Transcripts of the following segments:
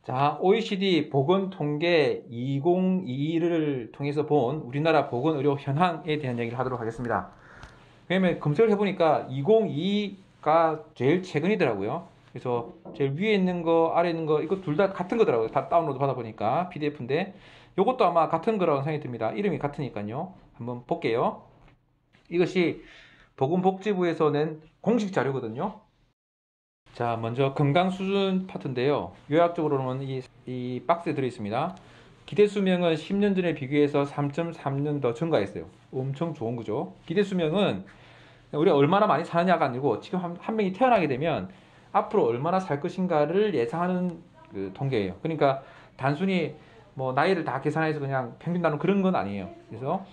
자, OECD 보건통계 2022를 통해서 본 우리나라 보건의료 현황에 대한 얘기를 하도록 하겠습니다. 왜냐면 검색을 해보니까 2022가 제일 최근이더라고요. 그래서 제일 위에 있는 거, 아래 있는 거, 이거 둘 다 같은 거더라고요. 다 다운로드 받아보니까 PDF인데 이것도 아마 같은 거라고 생각이 듭니다. 이름이 같으니까요. 한번 볼게요. 이것이 보건복지부에서 낸 공식 자료거든요. 자, 먼저 건강 수준 파트인데요. 요약적으로는 이 박스에 들어있습니다. 기대 수명은 10년 전에 비교해서 3.3년 더 증가했어요. 엄청 좋은 거죠. 기대 수명은 우리가 얼마나 많이 사느냐가 아니고 지금 한 명이 태어나게 되면 앞으로 얼마나 살 것인가를 예상하는 그 통계예요. 그러니까 단순히 뭐 나이를 다 계산해서 그냥 평균 나누는 그런 건 아니에요. 그래서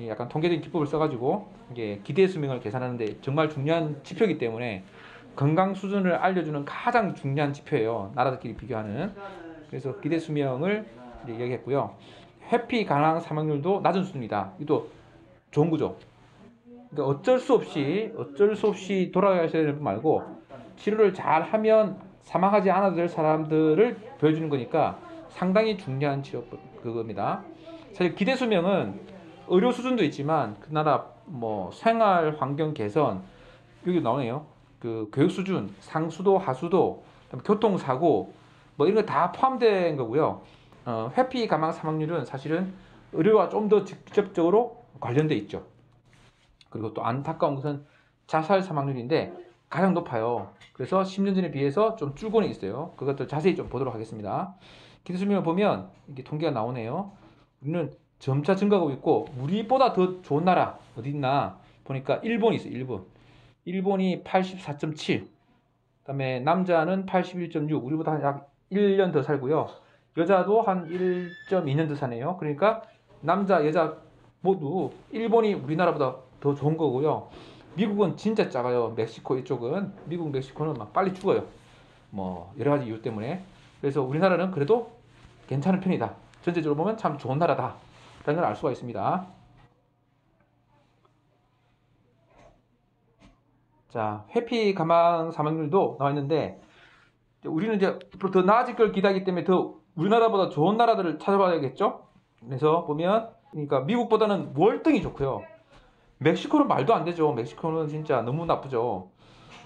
약간 통계적인 기법을 써가지고 이게 기대 수명을 계산하는데 정말 중요한 지표이기 때문에 건강 수준을 알려주는 가장 중요한 지표예요. 나라들끼리 비교하는. 그래서 기대 수명을 얘기했고요. 회피 가능 사망률도 낮은 수준이다. 이것도 좋은 거죠. 그러니까 어쩔 수 없이 돌아가셔야 되는 분 말고 치료를 잘 하면 사망하지 않아도 될 사람들을 보여주는 거니까 상당히 중요한 치료 그겁니다. 사실 기대 수명은 의료 수준도 있지만 그 나라 뭐 생활 환경 개선 여기 나오네요. 그 교육 수준, 상수도, 하수도, 교통사고 뭐 이런 거 다 포함된 거고요. 회피 가망 사망률은 사실은 의료와 좀 더 직접적으로 관련돼 있죠. 그리고 또 안타까운 것은 자살 사망률인데 가장 높아요. 그래서 10년 전에 비해서 좀 줄고는 있어요. 그것도 자세히 좀 보도록 하겠습니다. 기대 수명을 보면 이게 통계가 나오네요. 우리는 점차 증가하고 있고 우리보다 더 좋은 나라 어디 있나 보니까 일본이 있어요. 일본이 84.7, 그다음에 남자는 81.6, 우리보다 약 1년 더 살고요. 여자도 한 1.2년 더 사네요. 그러니까 남자, 여자 모두 일본이 우리나라보다 더 좋은 거고요. 미국은 진짜 작아요. 멕시코 이쪽은. 미국, 멕시코는 막 빨리 죽어요. 뭐 여러 가지 이유 때문에. 그래서 우리나라는 그래도 괜찮은 편이다. 전체적으로 보면 참 좋은 나라다. 라는 걸 알 수가 있습니다. 자, 회피 가망 사망률도 나와 있는데 우리는 이제 앞으로 더 나아질 걸 기대하기 때문에 더 우리나라보다 좋은 나라들을 찾아봐야겠죠? 그래서 보면 그러니까 미국보다는 월등히 좋고요. 멕시코는 말도 안 되죠. 멕시코는 진짜 너무 나쁘죠.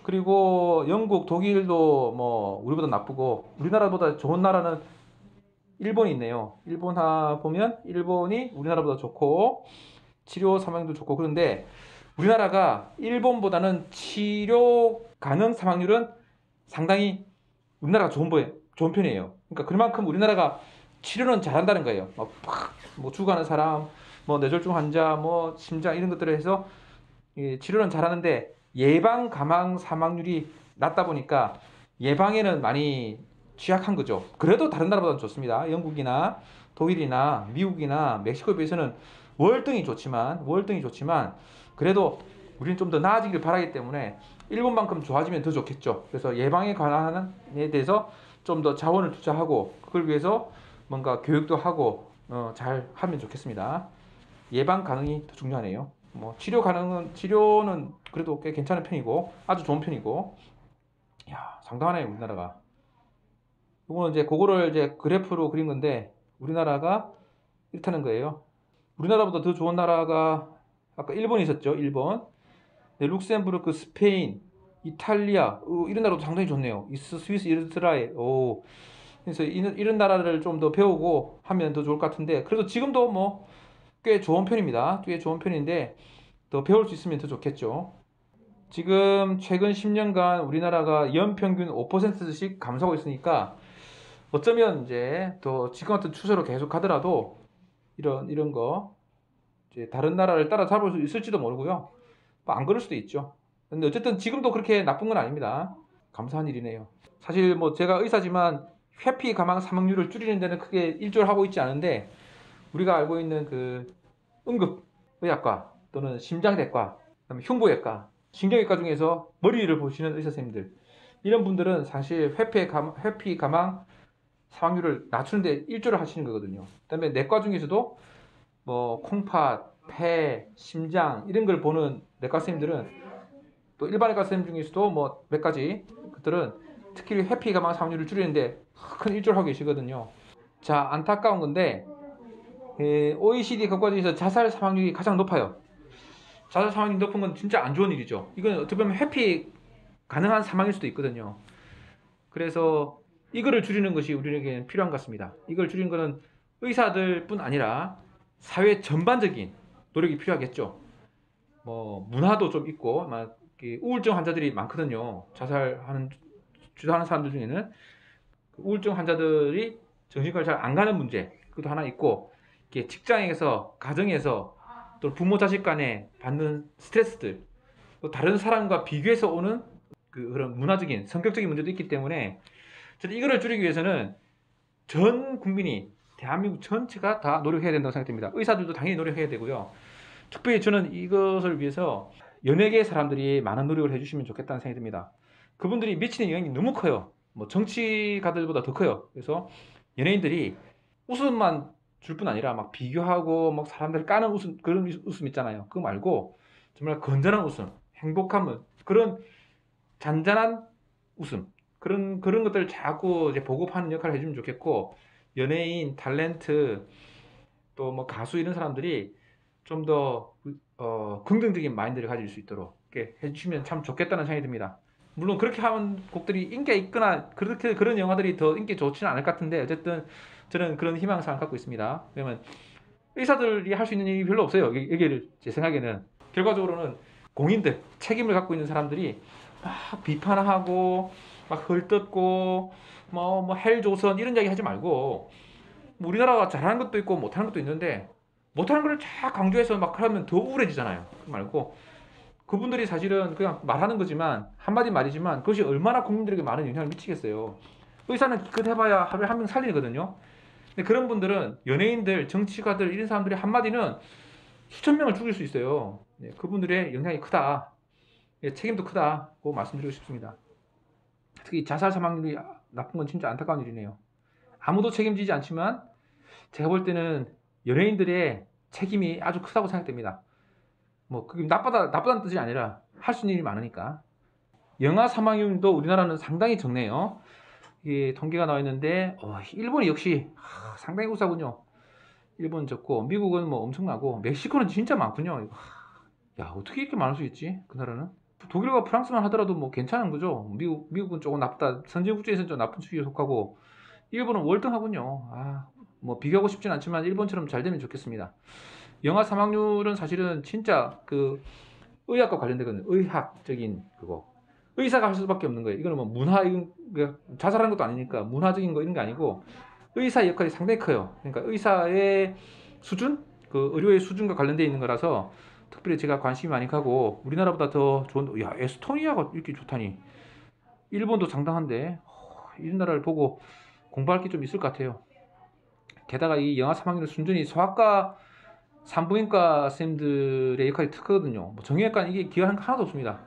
그리고 영국, 독일도 뭐 우리보다 나쁘고 우리나라보다 좋은 나라는 일본이 있네요. 일본 보면 일본이 우리나라보다 좋고 치료 사망률도 좋고 그런데 우리나라가 일본보다는 치료 가능 사망률은 상당히 우리나라가 좋은 편이에요. 그러니까 그만큼 우리나라가 치료는 잘한다는 거예요. 뭐 죽어가는 사람, 뭐 뇌졸중 환자, 뭐 심장 이런 것들을 해서 치료는 잘하는데 예방 가망 사망률이 낮다 보니까 예방에는 많이 취약한 거죠. 그래도 다른 나라보다는 좋습니다. 영국이나 독일이나 미국이나 멕시코에 비해서는 월등히 좋지만 그래도 우리는 좀 더 나아지길 바라기 때문에 일본만큼 좋아지면 더 좋겠죠. 그래서 예방에 관한 에 대해서 좀 더 자원을 투자하고 그걸 위해서 뭔가 교육도 하고 잘 하면 좋겠습니다. 예방 가능이 더 중요하네요. 뭐 치료는 그래도 꽤 괜찮은 편이고 아주 좋은 편이고. 야, 상당하네요 우리나라가. 이거는 이제 그거를 이제 그래프로 그린 건데 우리나라가 이렇다는 거예요. 우리나라보다 더 좋은 나라가 아까 일본이 있었죠. 일본, 네, 룩셈부르크, 스페인, 이탈리아 이런 나라도 상당히 좋네요. 스위스, 이스라엘. 오. 그래서 이런 나라를 좀 더 배우고 하면 더 좋을 것 같은데 그래도 지금도 뭐 꽤 좋은 편입니다. 꽤 좋은 편인데 더 배울 수 있으면 더 좋겠죠. 지금 최근 10년간 우리나라가 연평균 5%씩 감소하고 있으니까 어쩌면 이제 더 지금 같은 추세로 계속 가더라도 이런 거 이제 다른 나라를 따라잡을 수 있을지도 모르고요. 뭐 안 그럴 수도 있죠. 근데 어쨌든 지금도 그렇게 나쁜 건 아닙니다. 감사한 일이네요. 사실 뭐 제가 의사지만 회피 가망 사망률을 줄이는 데는 크게 일조를 하고 있지 않은데 우리가 알고 있는 그 응급의학과 또는 심장내과, 그다음에 흉부외과, 신경외과 중에서 머리를 보시는 의사 선생님들 이런 분들은 사실 회피 가망 사망률을 낮추는데 일조를 하시는 거거든요. 그다음에 내과 중에서도 뭐 콩팥, 폐, 심장 이런 걸 보는 내과 선생님들은 또 일반 내과 선생님 중에서도 뭐 몇 가지 그들은 특히 회피 가망 사망률을 줄이는데 큰 일조를 하고 계시거든요. 자, 안타까운 건데 OECD 국가 중에서 자살 사망률이 가장 높아요. 자살 사망률이 높은 건 진짜 안 좋은 일이죠. 이건 어떻게 보면 회피 가능한 사망일 수도 있거든요. 그래서 이거를 줄이는 것이 우리에게는 필요한 것 같습니다. 이걸 줄이는 것은 의사들뿐 아니라 사회 전반적인 노력이 필요하겠죠. 뭐 문화도 좀 있고 막 우울증 환자들이 많거든요. 자살하는 주도하는 사람들 중에는 우울증 환자들이 정신과를 잘 안 가는 문제 그것도 하나 있고, 직장에서 가정에서 또 부모 자식 간에 받는 스트레스들, 또 다른 사람과 비교해서 오는 그런 문화적인 성격적인 문제도 있기 때문에 저는 이거를 줄이기 위해서는 전 국민이 대한민국 전체가 다 노력해야 된다고 생각됩니다. 의사들도 당연히 노력해야 되고요. 특별히 저는 이것을 위해서 연예계 사람들이 많은 노력을 해주시면 좋겠다는 생각이 듭니다. 그분들이 미치는 영향이 너무 커요. 뭐 정치가들보다 더 커요. 그래서 연예인들이 웃음만 줄 뿐 아니라 막 비교하고 막 사람들 까는 웃음, 그런 웃음 있잖아요. 그거 말고 정말 건전한 웃음, 행복한 그런 잔잔한 웃음, 그런 것들을 자꾸 이제 보급하는 역할을 해주면 좋겠고, 연예인, 탤런트, 또 뭐 가수 이런 사람들이 좀 더 긍정적인 마인드를 가질 수 있도록 이렇게 해주시면 참 좋겠다는 생각이 듭니다. 물론 그렇게 하는 곡들이 인기가 있거나 그렇게 그런 영화들이 더 인기 좋지는 않을 것 같은데, 어쨌든 저는 그런 희망사항을 갖고 있습니다. 왜냐면 의사들이 할 수 있는 일이 별로 없어요. 여기를 제 생각에는 결과적으로는 공인들, 책임을 갖고 있는 사람들이 막 비판하고 막 헐뜯고 뭐 헬조선 이런 이야기 하지 말고, 뭐 우리나라가 잘하는 것도 있고 못하는 것도 있는데 못하는 걸 쫙 강조해서 막 하면 더 우울해지잖아요. 그 말고 그분들이 사실은 그냥 말하는 거지만, 한마디 말이지만 그것이 얼마나 국민들에게 많은 영향을 미치겠어요. 의사는 기껏 해봐야 하루에 한 명 살리거든요. 근데 그런 분들은 연예인들, 정치가들 이런 사람들이 한마디는 수천 명을 죽일 수 있어요. 그분들의 영향이 크다, 책임도 크다고 말씀드리고 싶습니다. 특히 자살 사망률이 나쁜 건 진짜 안타까운 일이네요. 아무도 책임지지 않지만 제가 볼 때는 연예인들의 책임이 아주 크다고 생각됩니다. 뭐 그게 나쁘다는 뜻이 아니라 할 수 있는 일이 많으니까. 영아 사망률도 우리나라는 상당히 적네요. 이게 통계가 나와 있는데 일본이 역시 상당히 우수하군요. 일본 적고, 미국은 뭐 엄청나고, 멕시코는 진짜 많군요. 야, 어떻게 이렇게 많을 수 있지? 그 나라는? 독일과 프랑스만 하더라도 뭐 괜찮은 거죠. 미국은 조금 나쁘다. 선진국중에서는 좀 나쁜 축에 속하고, 일본은 월등하군요. 뭐 비교하고 싶진 않지만 일본처럼 잘 되면 좋겠습니다. 영아 사망률은 사실은 진짜 그 의학과 관련되거든요. 의학적인 그거. 의사가 할 수밖에 없는 거예요. 이거는 뭐 자살하는 것도 아니니까 문화적인 거 이런 게 아니고 의사의 역할이 상당히 커요. 그러니까 의사의 수준, 그 의료의 수준과 관련되어 있는 거라서 특별히 제가 관심이 많이 가고, 우리나라보다 더 좋은, 야, 에스토니아가 이렇게 좋다니. 일본도 상당한데 이런 나라를 보고 공부할 게 좀 있을 것 같아요. 게다가 이 영아 사망률은 순전히 소아과 산부인과 선생님들의 역할이 크거든요. 뭐 정형외과는 이게 기여하는 거 하나도 없습니다.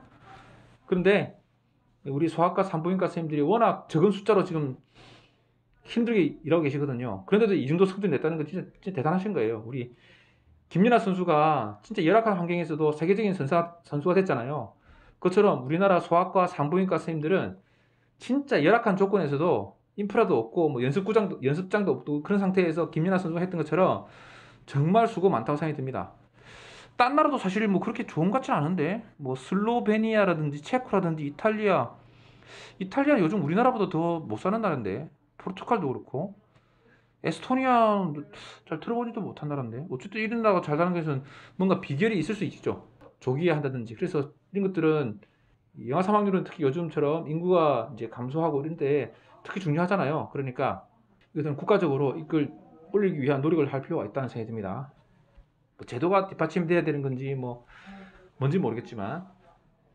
그런데 우리 소아과 산부인과 선생님들이 워낙 적은 숫자로 지금 힘들게 일하고 계시거든요. 그런데도 이 정도 성적을 냈다는 건 진짜 대단하신 거예요. 우리 김연아 선수가 진짜 열악한 환경에서도 세계적인 선수가 됐잖아요. 그것처럼 우리나라 소아과 산부인과 선생님들은 진짜 열악한 조건에서도 인프라도 없고 뭐 연습장도 없고 그런 상태에서 김연아 선수가 했던 것처럼 정말 수고 많다고 생각이 듭니다. 딴 나라도 사실 뭐 그렇게 좋은 것 같지는 않은데, 뭐 슬로베니아라든지 체코라든지 이탈리아는 요즘 우리나라보다 더 못 사는 나라인데, 포르투갈도 그렇고, 에스토니아 잘 들어보지도 못한 나라인데, 어쨌든 이런 나라가 잘 사는 것에서는 뭔가 비결이 있을 수 있죠. 조기에 한다든지. 그래서 이런 것들은, 영아 사망률은 특히 요즘처럼 인구가 이제 감소하고 이런데 특히 중요하잖아요. 그러니까 이것은 국가적으로 이걸 올리기 위한 노력을 할 필요가 있다는 생각이 듭니다. 뭐 제도가 뒷받침돼야 되는 건지 뭔지 모르겠지만